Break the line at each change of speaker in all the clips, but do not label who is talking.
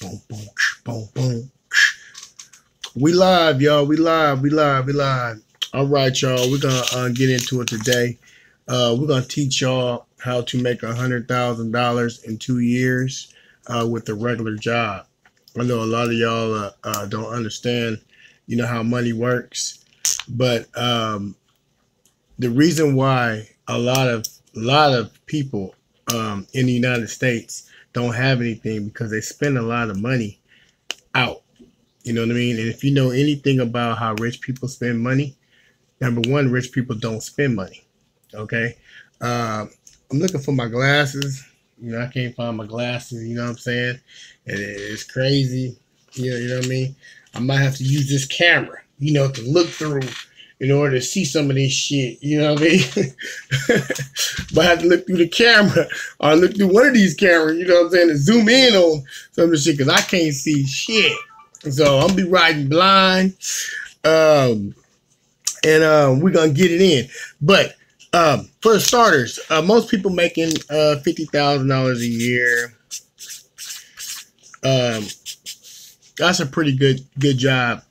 Boom, boom, boom, boom. We live, y'all. We live. All right, y'all. We're gonna get into it today. We're gonna teach y'all how to make $100,000 in 2 years with a regular job. I know a lot of y'all don't understand, how money works, but the reason why a lot of people in the United States don't have anything because they spend a lot of money out. You know what I mean? And if you know anything about how rich people spend money, number one, rich people don't spend money. Okay. I'm looking for my glasses. I can't find my glasses. You know what I'm saying? And it's crazy. You know what I mean? I might have to use this camera, to look through in order to see some of this shit. You know what I mean? But I have to look through the camera or look through one of these cameras, you know what I'm saying, to zoom in on some of the shit because I can't see shit. So I'm be riding blind. And we're going to get it in. But for the starters, most people making $50,000 a year. That's a pretty good job,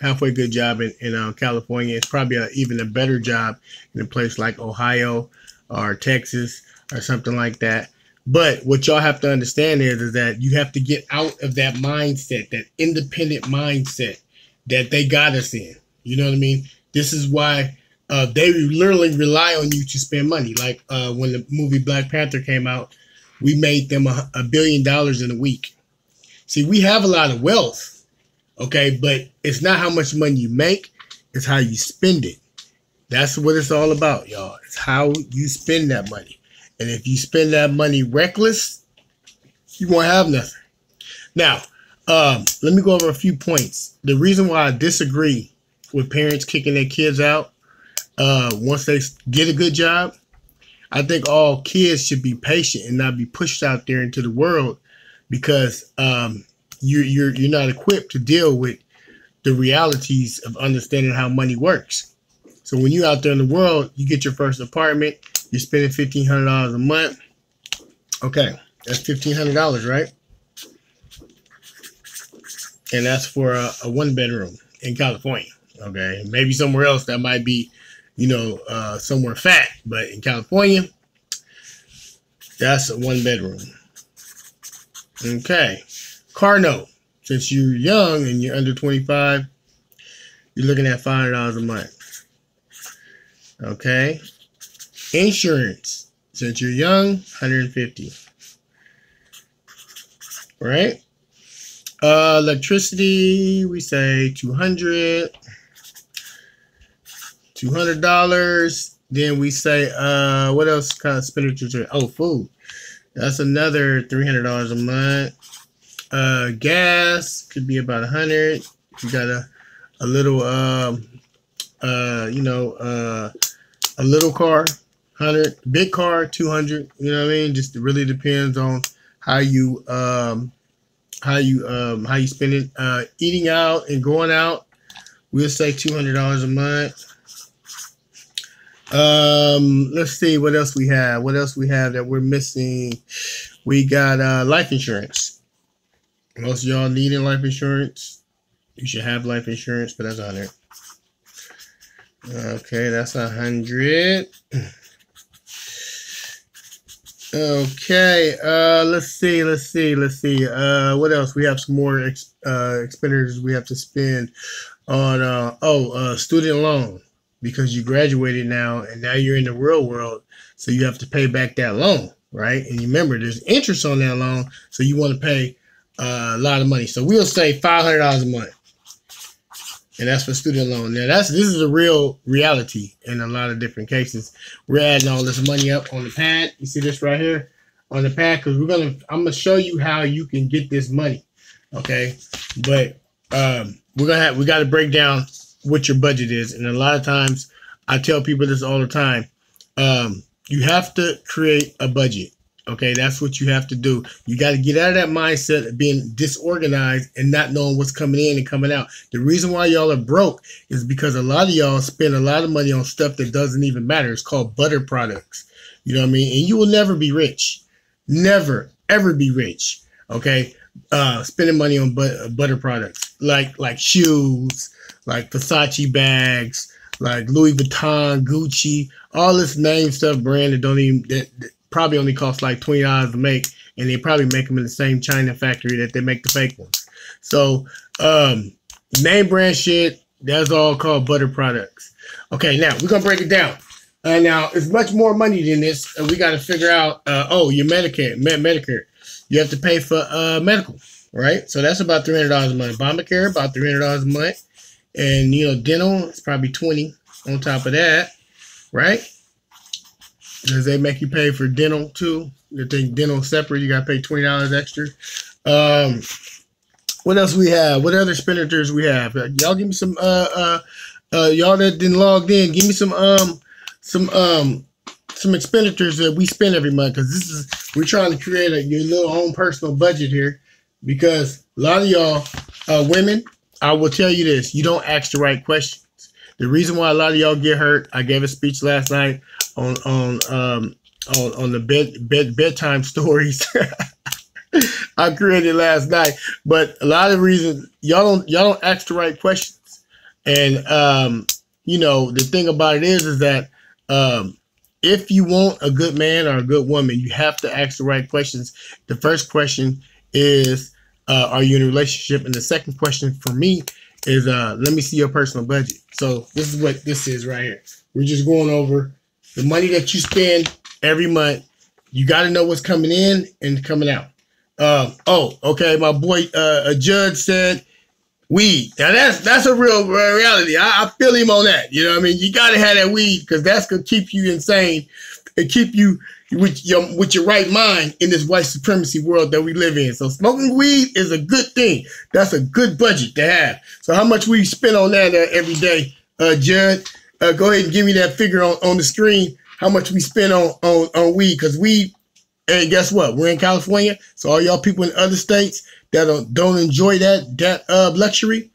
halfway good job in California. It's probably even a better job in a place like Ohio or Texas or something like that. But what y'all have to understand is that you have to get out of that mindset, that independent mindset that they got us in. You know what I mean? This is why they literally rely on you to spend money. Like when the movie Black Panther came out, we made them $1 billion in a week. See, we have a lot of wealth, okay? But it's not how much money you make, it's how you spend it. That's what it's all about, y'all. It's how you spend that money. And if you spend that money reckless, you won't have nothing. Now, let me go over a few points. The reason why I disagree with parents kicking their kids out once they get a good job, I think all kids should be patient and not be pushed out there into the world because you're not equipped to deal with the realities of understanding how money works. So when you're out there in the world, you get your first apartment, you're spending $1,500 a month. Okay, that's $1,500, right? And that's for a one bedroom in California. Okay, maybe somewhere else that might be, somewhere fat, but in California, that's a one bedroom. Okay, car note. Since you're young and you're under 25, you're looking at $500 a month. Okay. Insurance, since you're young, $150. Right? Electricity, we say $200. Then we say, what else kind of expenditures? Oh, food. That's another $300 a month. Gas could be about $100. You got a little, a little car, $100. Big car, $200. You know what I mean? Just really depends on how you spend it. Eating out and going out, we'll say $200 a month. Let's see what else we have. What else we have that we're missing? We got life insurance. Most of y'all needing life insurance. You should have life insurance, but that's $100. Okay, that's $100. Okay, let's see. What else? We have some more expenditures we have to spend on student loan, because you graduated now and now you're in the real world, so you have to pay back that loan, right? And you remember there's interest on that loan, so you want to pay a lot of money. So we'll say $500 a month. And that's for student loan. Now this is a real reality in a lot of different cases. We're adding all this money up on the pad. You see this right here on the pad, because I'm gonna show you how you can get this money. Okay, but we got to break down what your budget is. And a lot of times I tell people this all the time. You have to create a budget. Okay, that's what you have to do. You got to get out of that mindset of being disorganized and not knowing what's coming in and coming out. The reason why y'all are broke is because a lot of y'all spend a lot of money on stuff that doesn't even matter. It's called butter products. You know what I mean? And you will never be rich. Never, ever be rich. Okay, spending money on butter products like shoes, like Versace bags, like Louis Vuitton, Gucci, all this name stuff brand that don't even that probably only cost like $20 to make, and they probably make them in the same China factory that they make the fake ones. So name brand shit, that's all called butter products. Okay, now we're gonna break it down. Now it's much more money than this. We got to figure out. Your Medicare. You have to pay for medical, right? So that's about $300 a month. Obamacare about $300 a month, and dental is probably $20 on top of that, right? Because they make you pay for dental too. They think dental separate. You got to pay $20 extra. What else we have? What other expenditures we have? Y'all give me some. Y'all that didn't log in, give me some expenditures that we spend every month, because we're trying to create your little own personal budget here, because a lot of y'all women, I will tell you this, you don't ask the right questions. The reason why a lot of y'all get hurt, I gave a speech last night on the bedtime stories I created last night, but a lot of reasons y'all don't ask the right questions. And the thing about it is that if you want a good man or a good woman, you have to ask the right questions. The first question is, are you in a relationship? And the second question for me is, let me see your personal budget. So this is what this is right here. We're just going over the money that you spend every month. You got to know what's coming in and coming out. Okay. My boy, Judge said weed. Now that's a real reality. I feel him on that. You know what I mean? You got to have that weed, because that's going to keep you insane and keep you with your right mind in this white supremacy world that we live in. So smoking weed is a good thing. That's a good budget to have. So how much we spend on that every day, Judd? Go ahead and give me that figure on the screen. How much we spend on weed? Because weed, and guess what? We're in California, so all y'all people in other states that don't enjoy that luxury,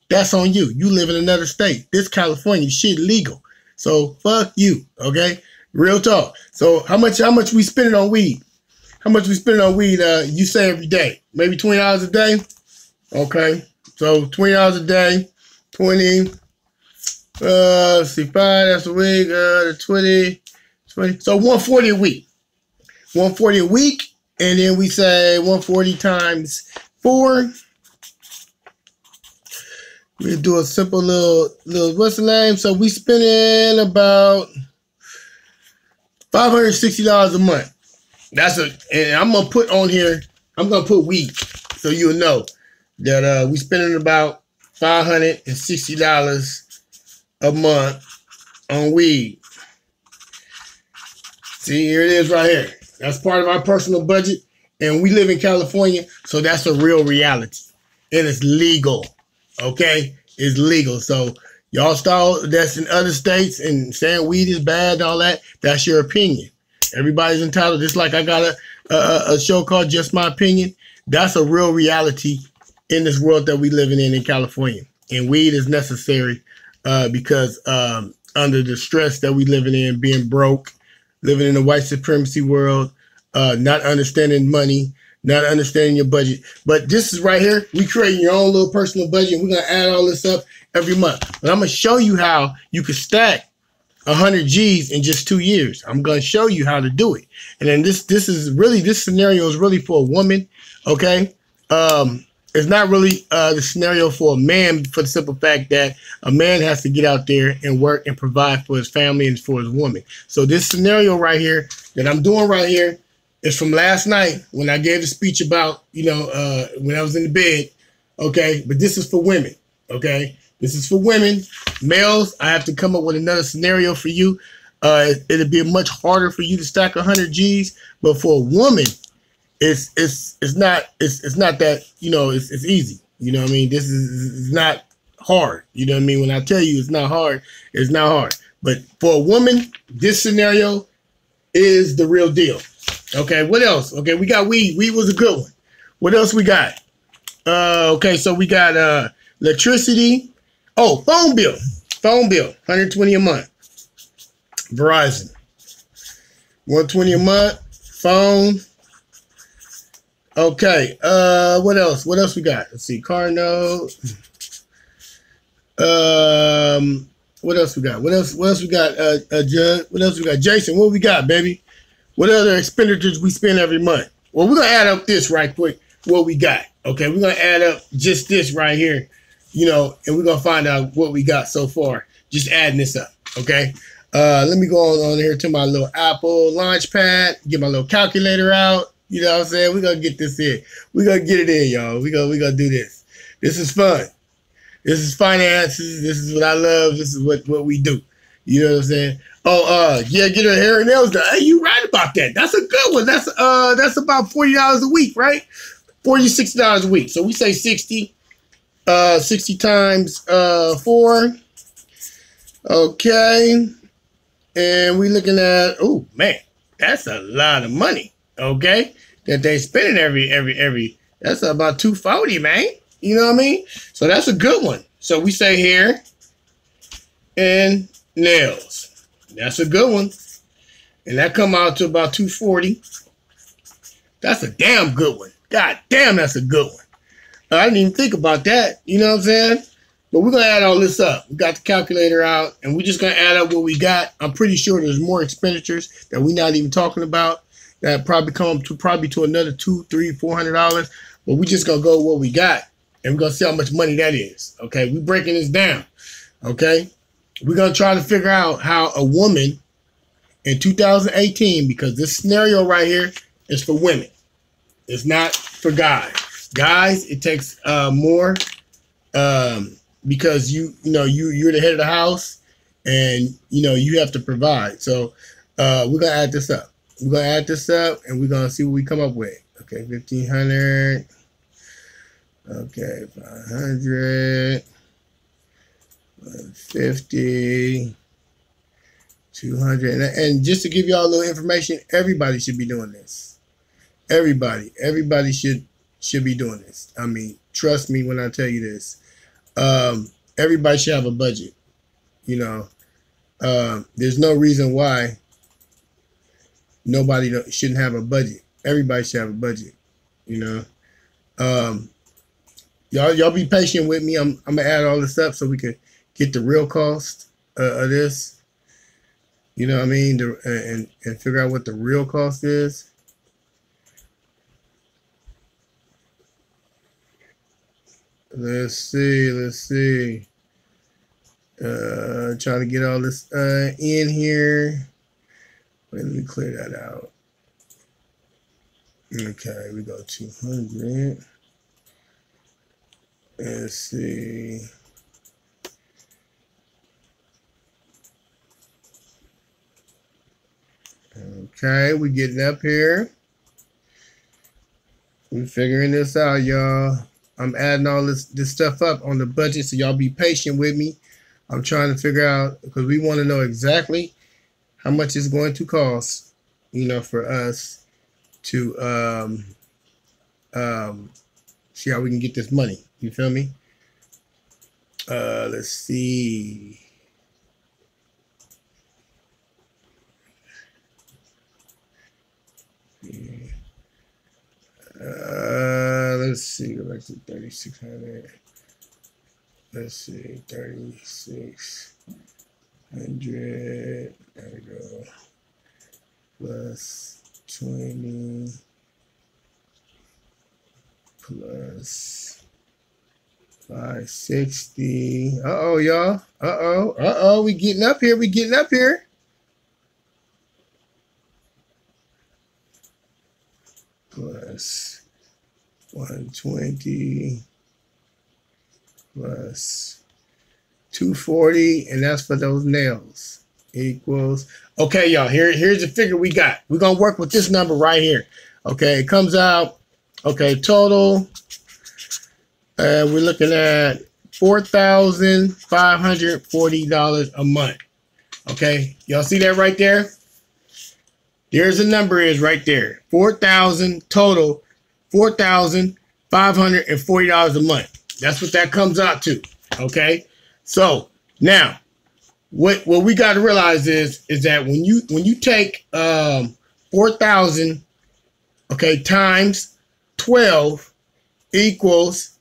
that's on you. You live in another state. This California shit legal, so fuck you. Okay, real talk. So how much we spending on weed? How much we spending on weed? You say every day, maybe $20 a day. Okay, so $20 a day, 20. Let's see, 5. That's a week. 20. So $140 a week. $140 a week, and then we say 140 times 4. We do a simple little what's the name? So we spending about $560 a month. And I'm gonna put on here. I'm gonna put weed, so you'll know that we spending about $560 a month on weed. See, here it is right here. That's part of our personal budget, and we live in California, so that's a real reality. And it's legal, okay? It's legal. So y'all start that's in other states and saying weed is bad and all that, that's your opinion. Everybody's entitled. Just like I got a show called Just My Opinion. That's a real reality in this world that we living in California. And weed is necessary because under the stress that we living in, being broke, living in a white supremacy world, not understanding money, not understanding your budget. But this is right here. We create your own little personal budget, and we're going to add all this up every month. But I'm going to show you how you can stack 100 G's in just 2 years. I'm going to show you how to do it. And then this scenario is really for a woman, okay? It's not really the scenario for a man, for the simple fact that a man has to get out there and work and provide for his family and for his woman. So this scenario right here that I'm doing right here is from last night when I gave the speech about, when I was in the bed, okay? But this is for women, okay? This is for women. Males, I have to come up with another scenario for you. It'll be much harder for you to stack 100 G's, but for a woman, it's not that, it's easy. You know what I mean? This is not hard. You know what I mean? When I tell you it's not hard, it's not hard. But for a woman, this scenario is the real deal. Okay, what else? Okay, we got weed. Weed was a good one. What else we got? Okay, so we got electricity. Oh, phone bill. Phone bill, $120 a month. Verizon. $120 a month. Phone. Okay. What else? What else we got? Let's see. Car note. What else we got? What else? What else we got? Judd. What else we got? Jason. What we got, baby? What other expenditures we spend every month? Well, we're gonna add up this right quick. What we got? Okay, we're gonna add up just this right here, you know, and we're gonna find out what we got so far. Just adding this up. Okay. Let me go on here to my little Apple Launchpad. Get my little calculator out. You know what I'm saying? We're gonna get this in. We're gonna get it in, y'all. We're gonna do this. This is fun. This is finances. This is what I love. This is what we do. You know what I'm saying? Oh, yeah, get her hair and nails done. Hey, you right about that. That's a good one. That's about $40 a week, right? $40, $60 a week. So we say 60. 60 times 4. Okay. And we looking at, oh man, that's a lot of money. Okay. That they spending every that's about $240, man. You know what I mean? So that's a good one. So we say hair and nails. That's a good one. And that come out to about $240. That's a damn good one. God damn, that's a good one. I didn't even think about that. You know what I'm saying? But we're going to add all this up. We got the calculator out, and we're just going to add up what we got. I'm pretty sure there's more expenditures that we're not even talking about that probably come up to another $200, $300, $400. But we just going to go with what we got, and we're going to see how much money that is. Okay? We're breaking this down. Okay? We're going to try to figure out how a woman in 2018, because this scenario right here is for women. It's not for guys. Guys, it takes more because you're the head of the house, and you have to provide. So we're gonna add this up. We're gonna add this up, and we're gonna see what we come up with. Okay, 1,500. Okay, 500. 150. 200. And just to give y'all a little information, everybody should be doing this. Everybody should be doing this. I mean, trust me when I tell you this. Everybody should have a budget. There's no reason why nobody shouldn't have a budget. Everybody should have a budget. Y'all be patient with me. I'm gonna add all this up so we can get the real cost of this. You know what I mean? And figure out what the real cost is. Let's see. Trying to get all this in here. Wait, let me clear that out. Okay, we go 200. Let's see. Okay, we getting up here. We figuring this out, y'all. I'm adding all this stuff up on the budget, so y'all be patient with me. I'm trying to figure out, because we want to know exactly how much it's going to cost, for us to see how we can get this money. You feel me? Let's see. Let's see, go back to 3,600. Let's see, 3,600. There we go. Plus 20. Plus 560. Uh-oh, y'all. Uh-oh. We getting up here. Plus 120 plus 240, and that's for those nails. Equals. Okay, y'all. Here's the figure we got. We're gonna work with this number right here. Okay, it comes out. Okay, total. We're looking at $4,540 a month. Okay, y'all see that right there? There's a number is right there. 4,000 total, $4,540 a month. That's what that comes out to. Okay. So now, what we got to realize is that when you take 4,000, okay, times 12 equals,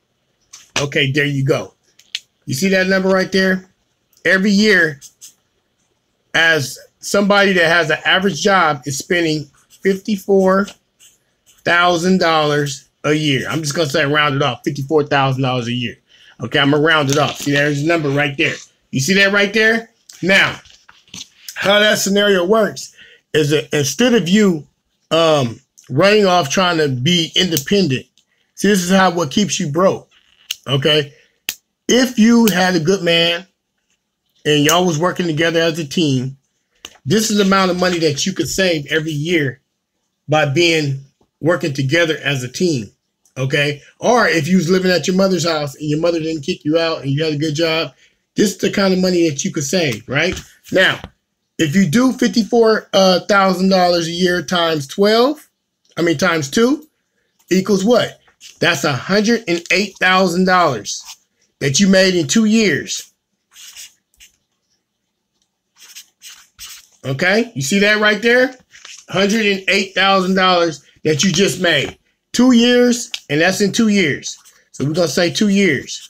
okay, there you go. You see that number right there? Every year, as somebody that has an average job is spending $54,000 a year. I'm just going to say round it off, $54,000 a year. Okay, I'm going to round it off. See, there's a number right there. You see that right there? Now, how that scenario works is that instead of you running off trying to be independent, see, this is what keeps you broke. Okay, if you had a good man and y'all was working together as a team, this is the amount of money that you could save every year by working together as a team. Okay, or if you was living at your mother's house and your mother didn't kick you out and you had a good job, this is the kind of money that you could save. Right now, if you do $54,000 a year times 12, times 2 equals what? That's $108,000 that you made in 2 years. Okay, you see that right there? $108,000 that you just made. 2 years, and that's in 2 years. So we're going to say 2 years.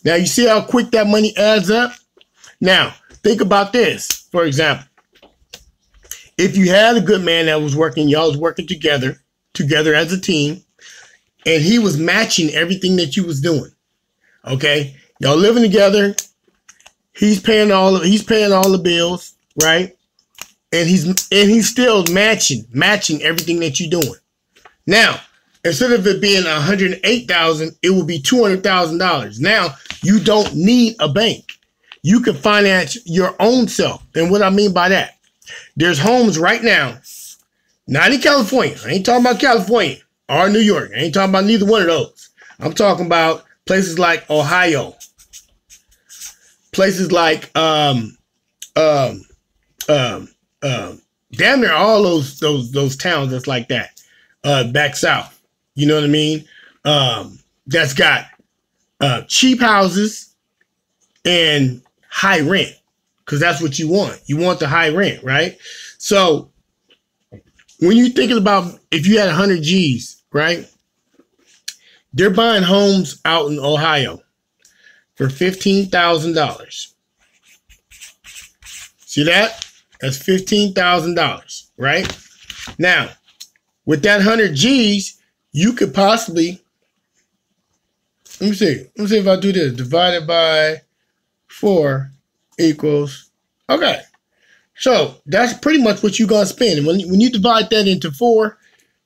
Now, you see how quick that money adds up? Now, think about this, for example. If you had a good man that was working, y'all was working together as a team, and he was matching everything that you was doing. Okay? Y'all living together. He's paying all the bills, right? And he's still matching everything that you're doing. Now, instead of it being $108,000, it will be $200,000. Now, you don't need a bank. You can finance your own self. And what I mean by that, there's homes right now, not in California. I ain't talking about California or New York. I ain't talking about neither one of those. I'm talking about places like Ohio, places like damn near all those towns that's like that, back south. You know what I mean? That's got cheap houses and high rent, because that's what you want. You want the high rent, right? So when you're thinking about if you had 100 G's, right? They're buying homes out in Ohio for $15,000. See that? That's $15,000, right? Now, with that 100 G's, you could possibly, let me see if I do this, divided by 4 equals, okay. So that's pretty much what you're going to spend. And when you divide that into 4,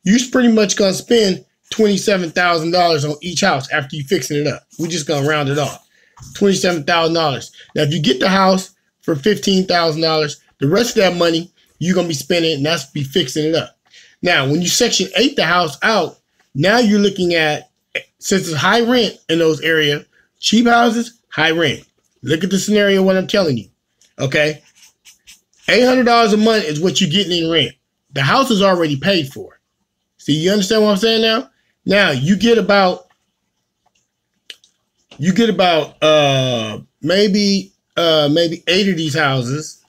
you're pretty much going to spend $27,000 on each house after you fixing it up. We're just going to round it off. $27,000. Now, if you get the house for $15,000, the rest of that money you're going to be spending, and that's be fixing it up. Now, when you Section 8 the house out, now you're looking at, since it's high rent in those areas, cheap houses, high rent. Look at the scenario, what I'm telling you. Okay? $800 a month is what you're getting in rent. The house is already paid for. See, you understand what I'm saying now? Now, you get about maybe 8 of these houses.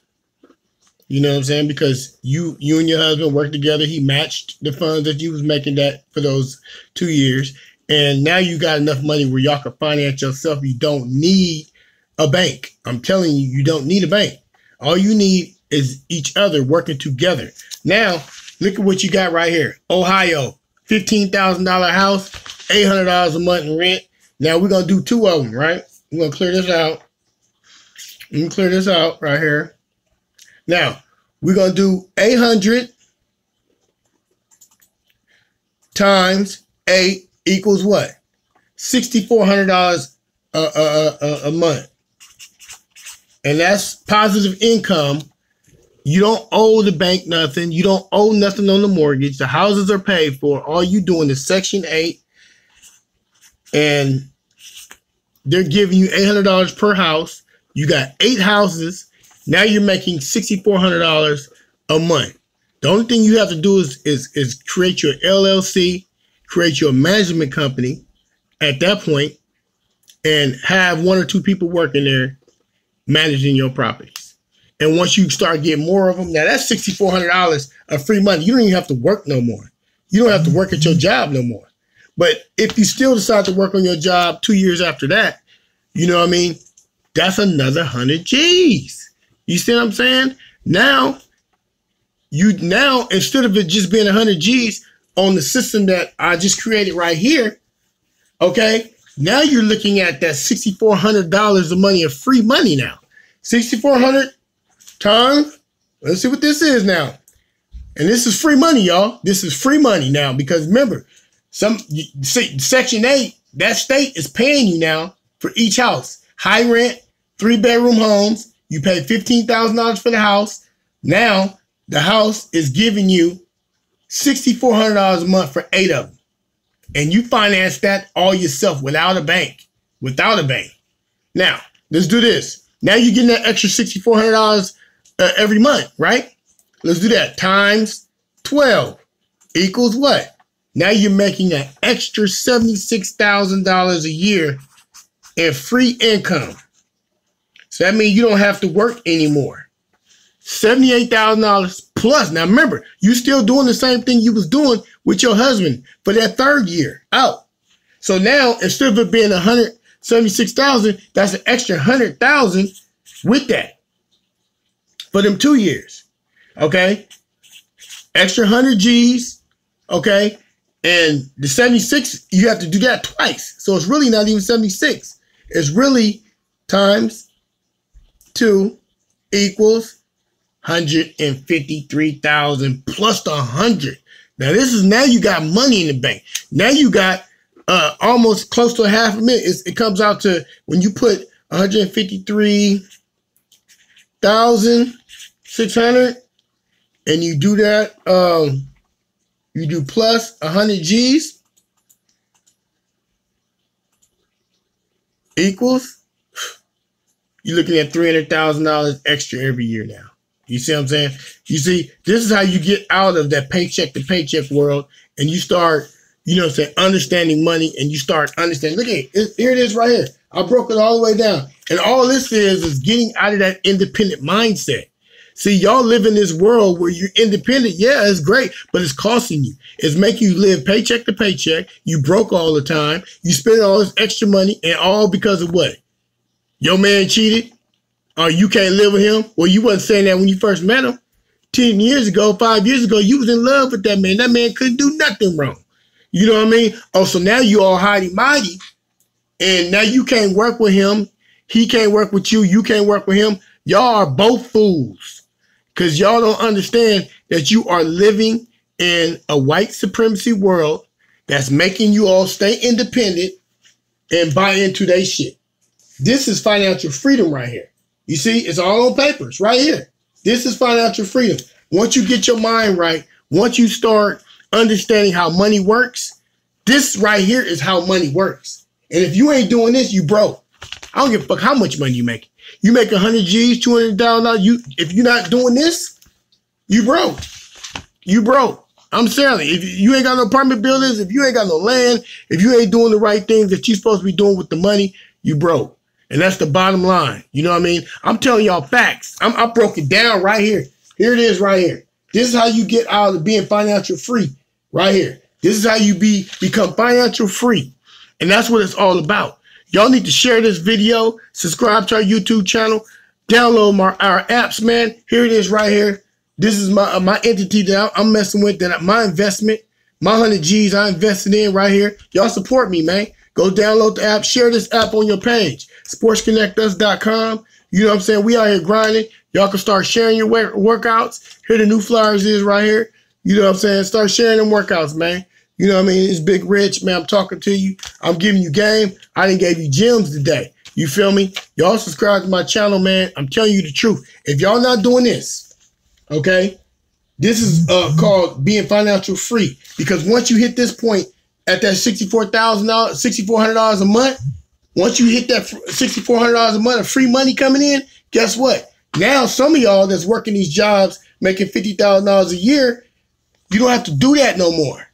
You know what I'm saying? Because you and your husband worked together. He matched the funds that you was making that for those 2 years. And now you got enough money where y'all can finance yourself. You don't need a bank. I'm telling you, you don't need a bank. All you need is each other working together. Now, look at what you got right here. Ohio, $15,000 house, $800 a month in rent. Now we're going to do 2 of them, right? We're going to clear this out. Let me clear this out right here. Now, we're going to do 800 times 8 equals what? $6,400 a month. And that's positive income. You don't owe the bank nothing. You don't owe nothing on the mortgage. The houses are paid for. All you doing is Section 8. And they're giving you $800 per house. You got 8 houses. Now you're making $6,400 a month. The only thing you have to do is create your LLC, create your management company at that point, and have 1 or 2 people working there managing your properties. And once you start getting more of them, now that's $6,400 of free money. You don't even have to work no more. You don't have to work at your job no more. But if you still decide to work on your job 2 years after that, you know what I mean? That's another 100 G's. You see what I'm saying? Now, instead of it just being 100 G's on the system that I just created right here, okay, now you're looking at that $6,400 of money of free money now. 6,400 times, let's see what this is now. And this is free money, y'all. This is free money now, because remember, Section 8, that state is paying you now for each house. High rent, 3-bedroom homes. You pay $15,000 for the house. Now, the house is giving you $6,400 a month for 8 of them. And you finance that all yourself without a bank. Without a bank. Now, let's do this. Now you're getting that extra $6,400 every month, right? Let's do that. Times 12 equals what? Now you're making an extra $76,000 a year in free income. So that means you don't have to work anymore. $78,000 plus. Now remember, you still doing the same thing you was doing with your husband for that 3rd year out. So now, instead of it being $176,000, that's an extra $100,000 with that for them 2 years. Okay, extra 100 G's. Okay, and the 76, you have to do that twice. So it's really not even 76. It's really times 2 equals 153,000 plus the 100. Now now you got money in the bank. Now you got almost close to $500,000. It comes out to, when you put 153,600 and you do that, you do plus 100 G's equals, you're looking at $300,000 extra every year now. You see what I'm saying? You see, this is how you get out of that paycheck to paycheck world, and you start, you know what I'm saying, understanding money, and you start understanding. Look at it. Here it is right here. I broke it all the way down. And all this is getting out of that independent mindset. See, y'all live in this world where you're independent. Yeah, it's great, but it's costing you. It's making you live paycheck to paycheck. You broke all the time. You spend all this extra money, and all because of what? Your man cheated? Or you can't live with him? Well, you wasn't saying that when you first met him. 10 years ago, 5 years ago, you was in love with that man. That man couldn't do nothing wrong. You know what I mean? Oh, so now you all hidey-mighty, and now you can't work with him. He can't work with you. You can't work with him. Y'all are both fools, because y'all don't understand that you are living in a white supremacy world that's making you all stay independent and buy into their shit. This is financial freedom right here. You see, it's all on papers right here. This is financial freedom. Once you get your mind right, once you start understanding how money works, this right here is how money works. And if you ain't doing this, you broke. I don't give a fuck how much money you make. You make 100 G's, $200,000. If you're not doing this, you broke. You broke. I'm saying, if you ain't got no apartment buildings, if you ain't got no land, if you ain't doing the right things that you're supposed to be doing with the money, you broke. And that's the bottom line. You know what I mean? I'm telling y'all facts. I broke it down right here. Here it is right here. This is how you get out of being financial free right here. This is how you become financial free. And that's what it's all about. Y'all need to share this video, subscribe to our YouTube channel, download our apps, man. Here it is right here. This is my entity that I'm messing with, that my investment, my 100 G's I invested in right here. Y'all support me, man. Go download the app. Share this app on your page. SportsConnectUs.com. You know what I'm saying? We out here grinding. Y'all can start sharing your workouts. Here the new flyers is right here. You know what I'm saying? Start sharing them workouts, man. You know what I mean? It's Big Rich, man. I'm talking to you. I'm giving you game. I done gave you gems today. You feel me? Y'all subscribe to my channel, man. I'm telling you the truth. If y'all not doing this, okay, this is called being financial free. Because once you hit this point at that $6,400 a month, once you hit that $6,400 a month of free money coming in, guess what? Now some of y'all that's working these jobs making $50,000 a year, you don't have to do that no more.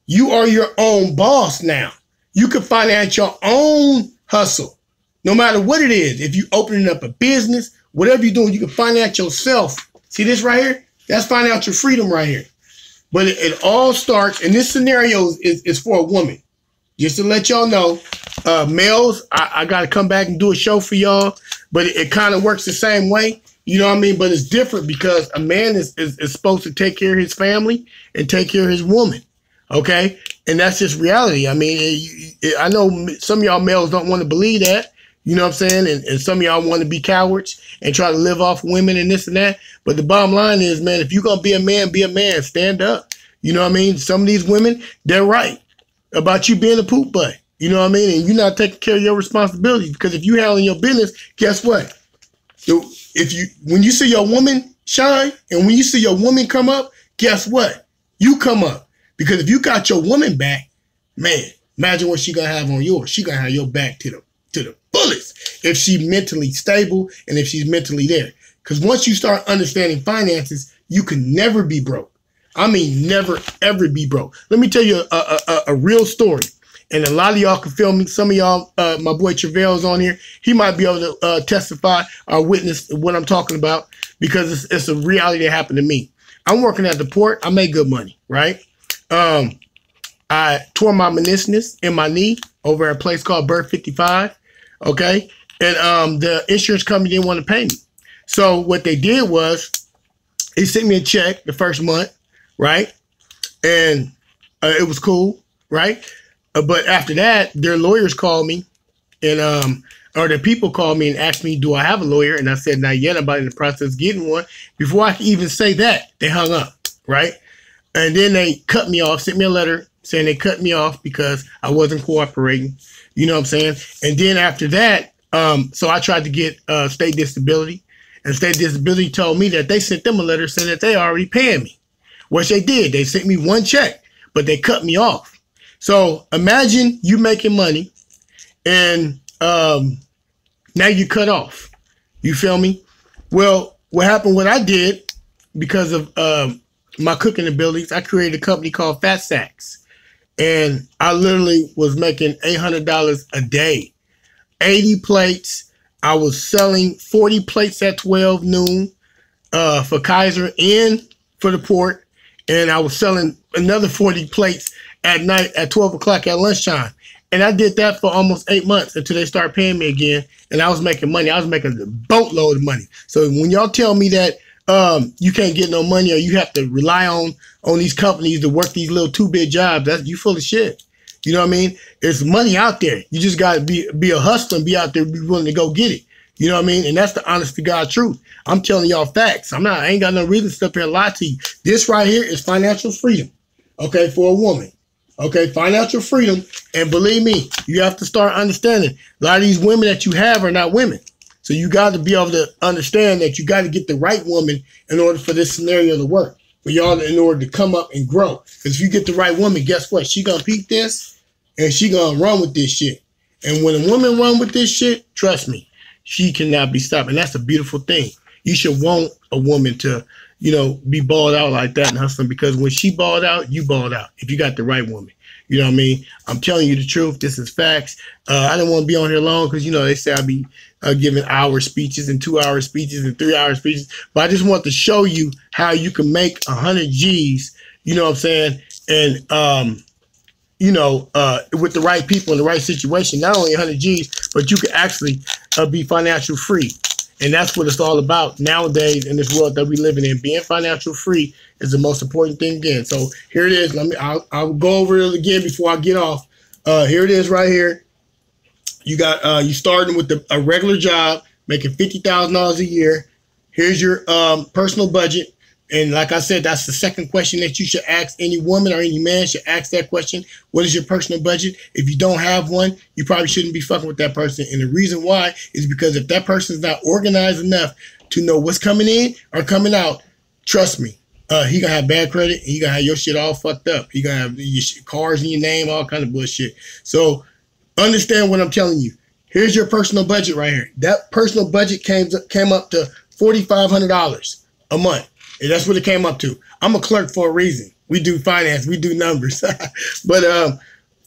You are your own boss now. You can finance your own hustle, no matter what it is. If you opening up a business, whatever you're doing, you can finance yourself. See this right here? That's financial freedom right here. But it all starts, and this scenario is for a woman. just to let y'all know, males, I got to come back and do a show for y'all, but it kind of works the same way. You know what I mean? But it's different because a man is supposed to take care of his family and take care of his woman. Okay? And that's just reality. I mean, I know some of y'all males don't want to believe that. You know what I'm saying? And some of y'all want to be cowards and try to live off women and this and that. But the bottom line is, man, if you're going to be a man, be a man. Stand up. You know what I mean? Some of these women, they're right about you being a poop butt. You know what I mean? And you're not taking care of your responsibilities, because if you handling your business, guess what? When you see your woman shine and when you see your woman come up, guess what? You come up. Because if you got your woman back, man, imagine what she gonna have on yours. She gonna have your back to the fullest if she's mentally stable and if she's mentally there. Because once you start understanding finances, you can never be broke. I mean, never, ever be broke. Let me tell you a real story. And a lot of y'all can feel me. Some of y'all, my boy Trevel's on here. He might be able to testify or witness what I'm talking about, because it's a reality that happened to me. I'm working at the port. I make good money, right? I tore my meniscus in my knee over at a place called Bird 55, okay? And the insurance company didn't want to pay me. So what they did was they sent me a check the first month, right? And it was cool, right? But after that, their lawyers called me, and or the people called me and asked me, do I have a lawyer? And I said, not yet. I'm about in the process of getting one. Before I could even say that, they hung up, right? And then they cut me off, sent me a letter saying they cut me off because I wasn't cooperating. You know what I'm saying? And then after that, so I tried to get state disability, and state disability told me that they sent them a letter saying that they already paying me, which they did. They sent me one check, but they cut me off. So imagine you making money and now you cut off. You feel me? Well, what happened, what I did, because of my cooking abilities, I created a company called Fat Sacks. And I literally was making $800 a day. 80 plates. I was selling 40 plates at 12 noon for Kaiser and for the port. And I was selling another 40 plates at night at 12 o'clock at lunchtime. And I did that for almost 8 months until they started paying me again. And I was making money. I was making a boatload of money. So when y'all tell me that you can't get no money, or you have to rely on these companies to work these little 2-bit jobs, that's, you full of shit. You know what I mean? There's money out there. You just got to be a hustler and be out there, be willing to go get it. You know what I mean? And that's the honest to God truth. I'm telling y'all facts. I ain't got no reason to sit here and lie to you. This right here is financial freedom. Okay, for a woman. Okay, financial freedom. And believe me, you have to start understanding a lot of these women that you have are not women. So you got to be able to understand that you got to get the right woman in order for this scenario to work. For y'all, in order to come up and grow. Because if you get the right woman, guess what? She gonna peep this and she gonna run with this shit. And when a woman run with this shit, trust me, she cannot be stopped. And that's a beautiful thing. You should want a woman to, you know, be balled out like that and hustling, because when she balled out, you balled out if you got the right woman. You know what I mean? I'm telling you the truth. This is facts. I don't want to be on here long because, you know, they say I be giving hour speeches and 2-hour speeches and 3-hour speeches. But I just want to show you how you can make 100 G's, you know what I'm saying? And, you know, with the right people in the right situation, not only 100 G's, but you can actually be financial free. And that's what it's all about nowadays in this world that we living in. Being financial free is the most important thing again. So here it is. I'll go over it again before I get off. Here it is right here. You got you starting with a regular job, making $50,000 a year. Here's your personal budget. And like I said, that's the second question that you should ask. Any woman or any man should ask that question. What is your personal budget? If you don't have one, you probably shouldn't be fucking with that person. And the reason why is because if that person's not organized enough to know what's coming in or coming out, trust me, he gonna have bad credit. And he gonna have your shit all fucked up. He gonna have your cars in your name, all kind of bullshit. So understand what I'm telling you. Here's your personal budget right here. That personal budget came up to $4,500 a month. And that's what it came up to. I'm a clerk for a reason. We do finance, we do numbers. But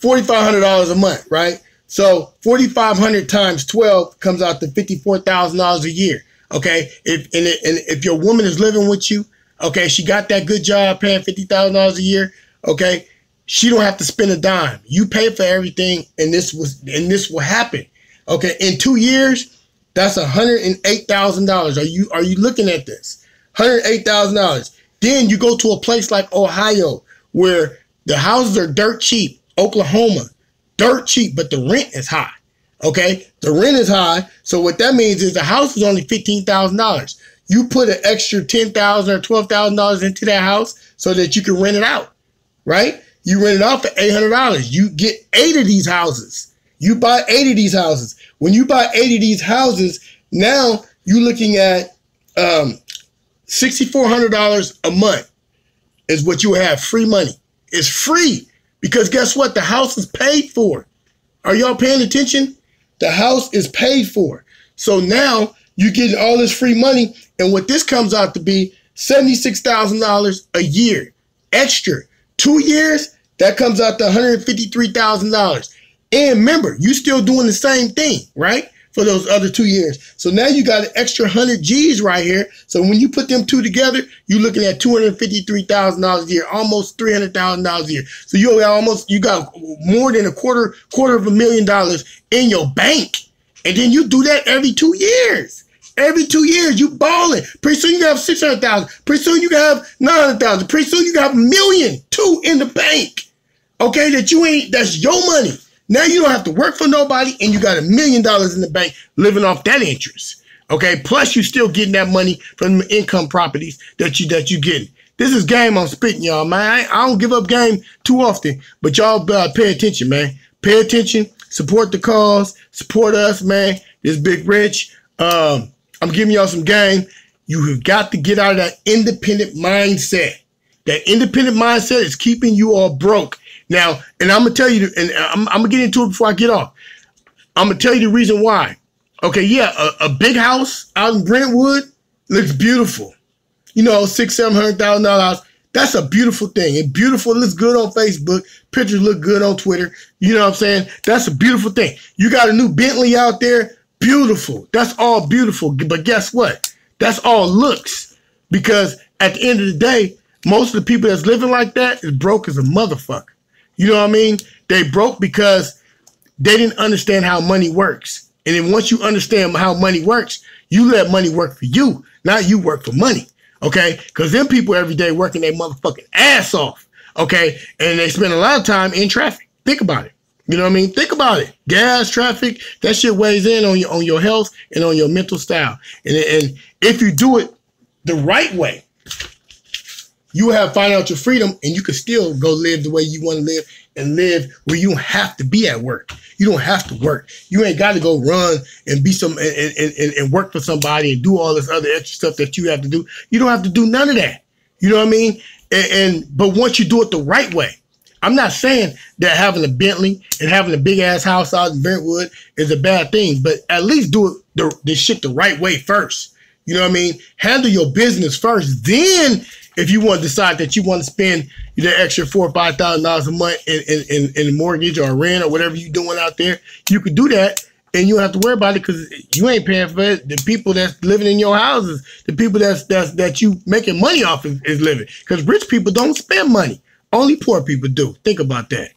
$4,500 a month, right? So 4,500 times 12 comes out to $54,000 a year. Okay, if your woman is living with you, okay, she got that good job paying $50,000 a year. Okay, She don't have to spend a dime. You pay for everything, and this will happen. Okay, in 2 years, that's $108,000. Are you looking at this? $108,000. Then you go to a place like Ohio where the houses are dirt cheap. Oklahoma, dirt cheap, but the rent is high. Okay, the rent is high. So what that means is the house is only $15,000. You put an extra $10,000 or $12,000 into that house so that you can rent it out, right? You rent it out for $800. You get 8 of these houses. You buy 8 of these houses. When you buy 8 of these houses, now you're looking at $6,400 a month is what you have, free money. It's free because guess what? The house is paid for. Are y'all paying attention? The house is paid for. So now you're getting all this free money, and what this comes out to be $76,000 a year extra. 2 years, that comes out to $153,000. And remember, you still doing the same thing, right? For those other 2 years. So now you got an extra 100 G's right here. So when you put them two together, you're looking at $253,000 a year, almost $300,000 a year. So you got more than a quarter of $1,000,000 in your bank. And then you do that every 2 years. Every 2 years, you balling. Pretty soon you have 600,000. Pretty soon you have 900,000. Pretty soon you have $1.2 million in the bank. Okay, that's your money. Now you don't have to work for nobody, and you got $1 million in the bank living off that interest. Okay, plus you still getting that money from the income properties that you getting. This is game I'm spitting, y'all, man. I don't give up game too often, but y'all pay attention, man. Pay attention. Support the cause. Support us, man. This Big Rich. I'm giving y'all some game. You have got to get out of that independent mindset. That independent mindset is keeping you all broke. Now, and I'm going to tell you, and I'm going to get into it before I get off. I'm going to tell you the reason why. Okay, yeah, a big house out in Brentwood looks beautiful. You know, $600,000, $700,000 house. That's a beautiful thing. It's beautiful. It looks good on Facebook. Pictures look good on Twitter. You know what I'm saying? That's a beautiful thing. You got a new Bentley out there. Beautiful. That's all beautiful. But guess what? That's all looks. Because at the end of the day, most of the people that's living like that is broke as a motherfucker. You know what I mean? They broke because they didn't understand how money works. And then once you understand how money works, you let money work for you, not you work for money. Okay? Because them people every day working their motherfucking ass off. Okay? And they spend a lot of time in traffic. Think about it. You know what I mean? Think about it. Gas, traffic, that shit weighs in on your health and on your mental style. And if you do it the right way, you have financial freedom, and you can still go live the way you want to live and live where you don't have to be at work. You don't have to work. You ain't got to go run and be and work for somebody and do all this other extra stuff that you have to do. You don't have to do none of that. You know what I mean? But once you do it the right way, I'm not saying that having a Bentley and having a big ass house out in Brentwood is a bad thing, but at least do it this shit the right way first. You know what I mean? Handle your business first. Then, if you want to decide that you want to spend the extra $4,000 or $5,000 a month in mortgage or rent or whatever you're doing out there, you could do that, and you don't have to worry about it because you ain't paying for it. The people that's living in your houses, the people that you making money off is living. Because rich people don't spend money. Only poor people do. Think about that.